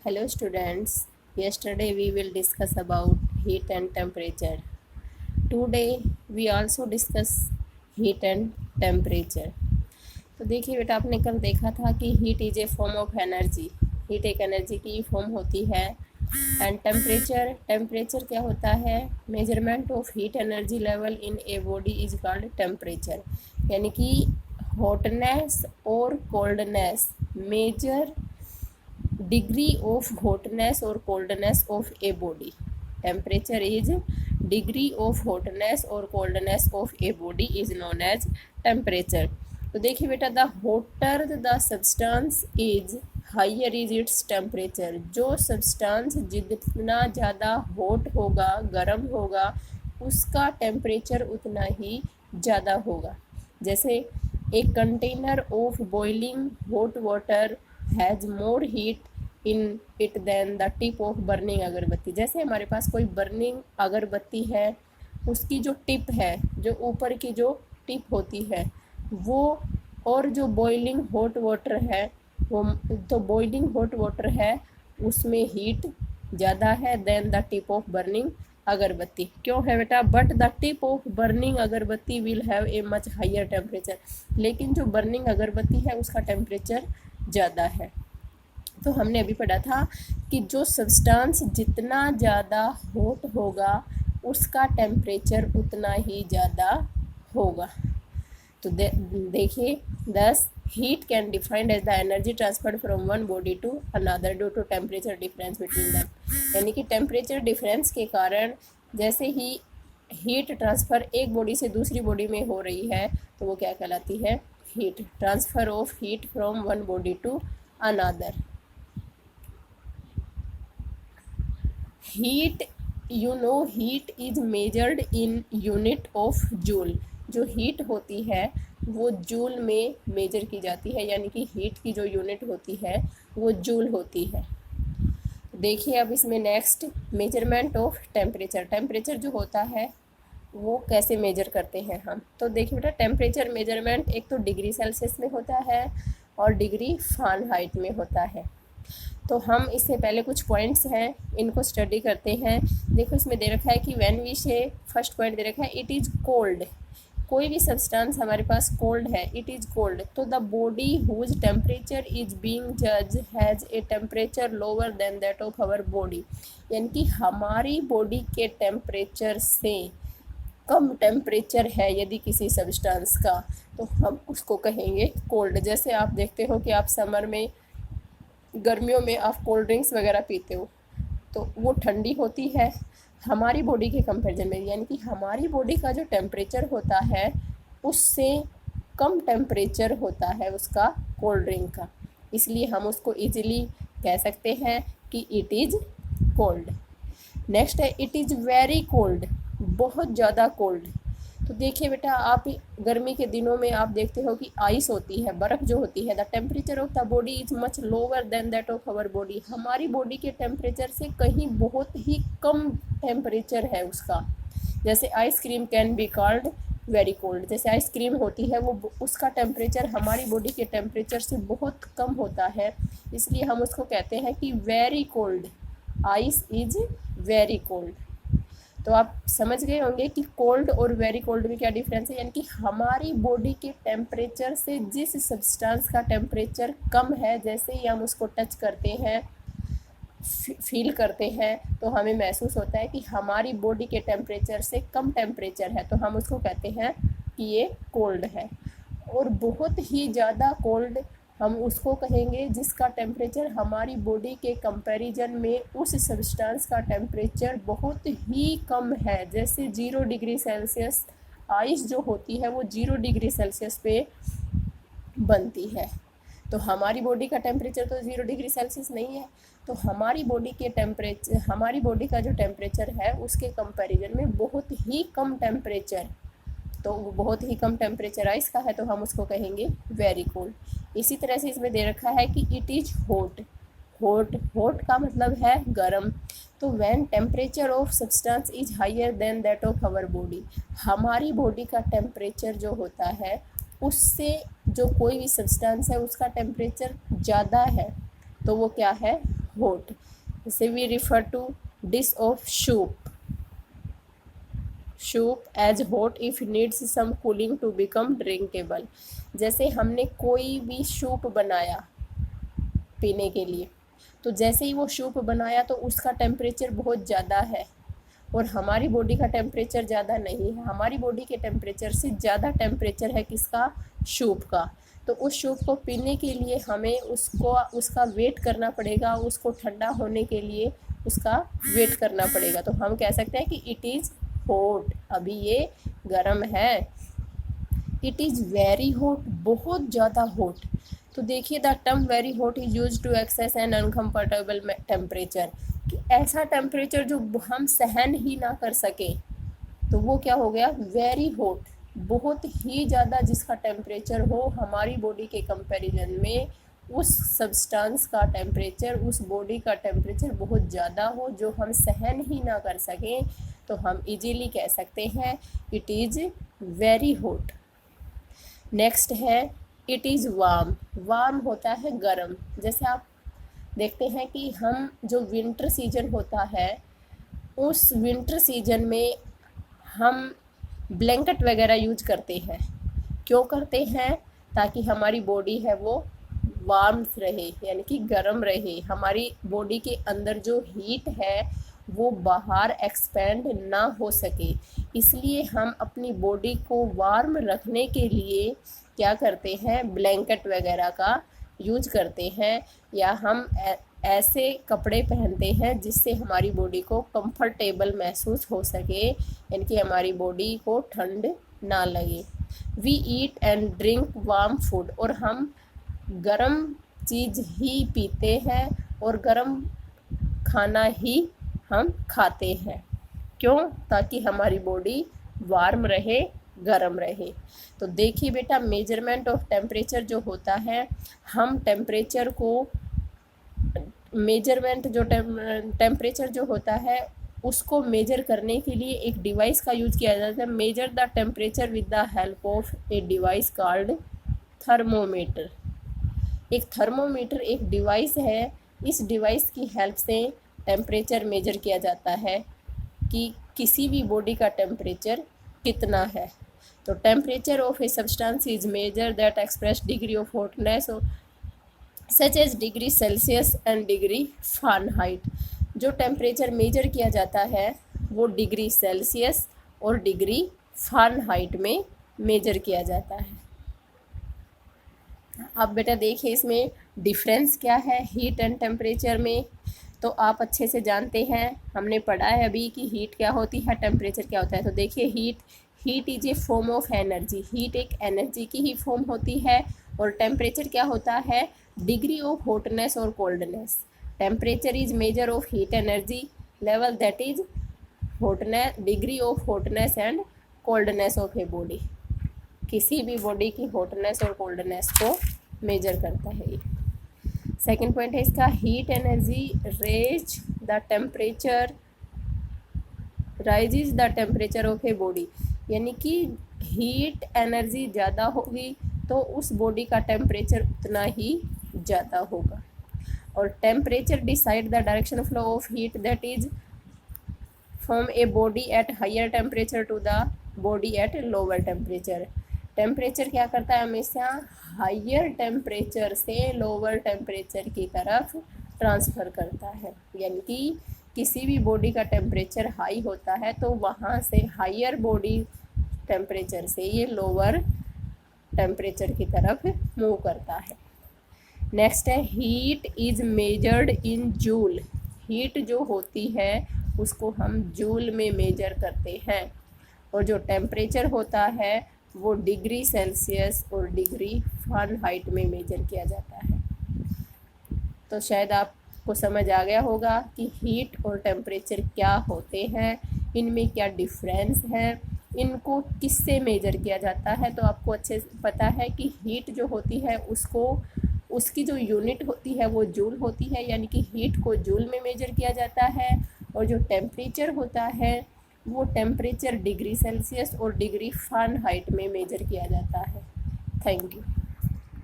Hello students, yesterday we will discuss about heat and temperature. Today we also discuss heat and temperature. तो देखिए बेटा, आपने कल देखा था कि heat is a form of energy. Heat एक एनर्जी की फॉर्म होती है। एंड टेम्परेचर क्या होता है? Measurement of heat energy level in a body is called temperature. यानी कि हॉटनेस और coldness measure degree of hotness or coldness of a body. Temperature is degree of hotness or coldness of a body is known as temperature. तो देखिए बेटा, the hotter the substance is higher is its temperature. जो substance जितना ज़्यादा hot होगा, गर्म होगा, उसका टेम्परेचर उतना ही ज़्यादा होगा। जैसे एक container of boiling hot water has more heat in it then the tip of burning अगरबत्ती। जैसे हमारे पास कोई बर्निंग अगरबत्ती है, उसकी जो टिप है, जो ऊपर की जो टिप होती है वो, और जो बॉइलिंग हॉट वाटर है वो, तो बॉइलिंग हॉट वाटर है उसमें हीट ज़्यादा है than the tip of burning agarbatti. क्यों है बेटा? But the tip of burning agarbatti will have a much higher temperature. लेकिन जो बर्निंग अगरबत्ती है उसका टेम्परेचर ज़्यादा है। तो हमने अभी पढ़ा था कि जो सब्सटेंस जितना ज़्यादा हॉट होगा उसका टेम्परेचर उतना ही ज़्यादा होगा। तो देखिए, thus heat can defined as the energy transferred from one body to another due to temperature difference between them. यानी कि टेम्परेचर डिफरेंस के कारण जैसे ही हीट ट्रांसफ़र एक बॉडी से दूसरी बॉडी में हो रही है तो वो क्या कहलाती है? Heat. Transfer of heat from one body to another. Heat, heat is measured in unit of joule. जो हीट होती है वो जूल में मेजर की जाती है, यानी कि हीट की जो यूनिट होती है वो जूल होती है। देखिए अब इसमें next, measurement of temperature. Temperature जो होता है वो कैसे मेजर करते हैं हम? तो देखिए बेटा, टेम्परेचर मेजरमेंट एक तो डिग्री सेल्सियस में होता है और डिग्री फ़ारेनहाइट में होता है। तो हम इससे पहले कुछ पॉइंट्स हैं, इनको स्टडी करते हैं। देखो इसमें दे रखा है कि when we say, first point दे रखा है इट इज़ कोल्ड। कोई भी सब्सटेंस हमारे पास कोल्ड है, इट इज़ कोल्ड, तो the body whose temperature is being जज has a temperature lower then that of our body. यानी कि हमारी बॉडी के टेम्परेचर से कम टेम्परेचर है यदि किसी सब्सटेंस का, तो हम उसको कहेंगे कोल्ड। जैसे आप देखते हो कि आप समर में, गर्मियों में आप कोल्ड ड्रिंक्स वगैरह पीते हो तो वो ठंडी होती है हमारी बॉडी के कंपैरिजन में। यानी कि हमारी बॉडी का जो टेम्परेचर होता है उससे कम टेम्परेचर होता है उसका कोल्ड ड्रिंक का, इसलिए हम उसको इजीली कह सकते हैं कि इट इज़ कोल्ड। नेक्स्ट है इट इज़ वेरी कोल्ड, बहुत ज़्यादा कोल्ड। तो देखिए बेटा, आप गर्मी के दिनों में आप देखते हो कि आइस होती है, बर्फ़ जो होती है, the temperature of the body is much lower then that of our body. हमारी बॉडी के टेम्परेचर से कहीं बहुत ही कम टेम्परेचर है उसका। जैसे ice cream can be called very cold. जैसे आइसक्रीम होती है वो, उसका टेम्परेचर हमारी बॉडी के टेम्परेचर से बहुत कम होता है, इसलिए हम उसको कहते हैं कि very cold, ice is very cold. तो आप समझ गए होंगे कि कोल्ड और वेरी कोल्ड में क्या डिफरेंस है। यानी कि हमारी बॉडी के टेम्परेचर से जिस सब्सटेंस का टेम्परेचर कम है, जैसे ही हम उसको टच करते हैं, फील करते हैं, तो हमें महसूस होता है कि हमारी बॉडी के टेम्परेचर से कम टेम्परेचर है, तो हम उसको कहते हैं कि ये कोल्ड है। और बहुत ही ज़्यादा कोल्ड हम उसको कहेंगे जिसका टेम्परेचर हमारी बॉडी के कंपैरिजन में उस सब्सटेंस का टेम्परेचर बहुत ही कम है। जैसे 0 डिग्री सेल्सियस आइस जो होती है वो 0 डिग्री सेल्सियस पे बनती है, तो हमारी बॉडी का टेम्परेचर तो 0 डिग्री सेल्सियस नहीं है। तो हमारी बॉडी के टेम्परेचर, हमारी बॉडी का जो टेम्परेचर है उसके कंपैरिजन में बहुत ही कम टेम्परेचर, तो वो बहुत ही कम टेम्परेचर आइस का है, तो हम उसको कहेंगे वेरी कोल्ड। इसी तरह से इसमें दे रखा है कि इट इज़ हॉट। हॉट का मतलब है गरम। तो when temperature of substance is higher then that of our body, हमारी बॉडी का टेम्परेचर जो होता है उससे जो कोई भी सब्सटेंस है उसका टेम्परेचर ज़्यादा है, तो वो क्या है? hot. जैसे we refer to dish of soup as hot if needs some cooling to become drinkable. जैसे हमने कोई भी सूप बनाया पीने के लिए, तो जैसे ही वो सूप बनाया तो उसका टेम्परेचर बहुत ज़्यादा है और हमारी बॉडी का टेम्परेचर ज़्यादा नहीं है, हमारी बॉडी के टेम्परेचर से ज़्यादा टेम्परेचर है किसका, सूप का। तो उस सूप को पीने के लिए हमें उसका वेट करना पड़ेगा, उसको ठंडा होने के लिए उसका वेट करना पड़ेगा। तो हम कह सकते हैं कि इट इज़ हॉट, अभी ये गर्म है। इट इज़ वेरी हॉट, बहुत ज़्यादा हॉट। तो देखिए the term very hot is use to excess and uncomfortable temperature, कि ऐसा टेम्परेचर जो हम सहन ही ना कर सके, तो वो क्या हो गया, वेरी हॉट, बहुत ही ज़्यादा जिसका टेम्परेचर हो हमारी बॉडी के कंपैरिजन में उस सब्सटेंस का टेम्परेचर, उस बॉडी का टेम्परेचर बहुत ज़्यादा हो जो हम सहन ही ना कर सकें, तो हम इजीली कह सकते हैं it is very hot. Next है इट इज़ वार्म। वार्म होता है गर्म। जैसे आप देखते हैं कि हम जो विंटर सीजन होता है उस विंटर सीजन में हम ब्लैंकेट वगैरह यूज करते हैं। क्यों करते हैं, ताकि हमारी बॉडी है वो वार्म रहे, यानी कि गर्म रहे, हमारी बॉडी के अंदर जो हीट है वो बाहर एक्सपेंड ना हो सके। इसलिए हम अपनी बॉडी को वार्म रखने के लिए क्या करते हैं, ब्लैंकेट वगैरह का यूज करते हैं, या हम ऐसे कपड़े पहनते हैं जिससे हमारी बॉडी को कंफर्टेबल महसूस हो सके, यानी कि हमारी बॉडी को ठंड ना लगे। We eat and drink warm food, और हम गरम चीज़ ही पीते हैं और गरम खाना ही हम खाते हैं। क्यों, ताकि हमारी बॉडी वार्म रहे, गर्म रहे। तो देखिए बेटा, मेजरमेंट ऑफ टेम्परेचर जो होता है, हम टेम्परेचर को मेजरमेंट जो टेम्परेचर जो होता है उसको मेजर करने के लिए एक डिवाइस का यूज़ किया जाता है। Measure the temperature with the help of a device called thermometer. एक थर्मोमीटर एक डिवाइस है, इस डिवाइस की हेल्प से टेम्परेचर मेजर किया जाता है कि किसी भी बॉडी का टेम्परेचर कितना है। तो temperature of a substance is measure that express degree of hotness such as degree Celsius and degree Fahrenheit. जो टेम्परेचर मेजर किया जाता है वो डिग्री सेल्सियस और डिग्री फ़ारेनहाइट में मेजर किया जाता है। अब बेटा देखिए इसमें डिफरेंस क्या है हीट एंड टेम्परेचर में। तो आप अच्छे से जानते हैं, हमने पढ़ा है अभी कि हीट क्या होती है, टेम्परेचर क्या होता है। तो देखिए heat is a form of energy, heat एक एनर्जी की ही फॉर्म होती है। और टेम्परेचर क्या होता है, डिग्री ऑफ हॉटनेस और coldness. Temperature is measure of heat energy level, that is hotness, degree of hotness and coldness of a body. किसी भी बॉडी की हॉटनेस और कोल्डनेस को मेजर करता है ये। सेकेंड पॉइंट है इसका, heat energy raise the temperature, rises the temperature of a body, यानी कि हीट एनर्जी ज़्यादा होगी तो उस बॉडी का टेम्परेचर उतना ही ज़्यादा होगा। और temperature decide the direction flow of heat, that is from a body at higher temperature to the body at lower temperature. Temperature क्या करता है, हमेशा हायर टेम्परेचर से लोअर टेम्परेचर की तरफ ट्रांसफ़र करता है। यानी कि किसी भी बॉडी का टेम्परेचर हाई होता है तो वहाँ से हायर बॉडी टेम्परेचर से ये लोअर टेम्परेचर की तरफ मूव करता है। नेक्स्ट है heat is measured in joule. Heat जो होती है उसको हम जूल में मेजर करते हैं। और जो टेम्परेचर होता है वो डिग्री सेल्सियस और डिग्री फ़ारेनहाइट में मेजर किया जाता है। तो शायद आपको समझ आ गया होगा कि हीट और टेम्परेचर क्या होते हैं, इनमें क्या डिफरेंस है, इनको किससे मेजर किया जाता है। तो आपको अच्छे से पता है कि हीट जो होती है उसकी जो यूनिट होती है वो जूल होती है, यानी कि हीट को जूल में मेजर किया जाता है। और जो टेम्परेचर होता है वो टेम्परेचर डिग्री सेल्सियस और डिग्री फ़ारेनहाइट में मेजर किया जाता है। Thank you.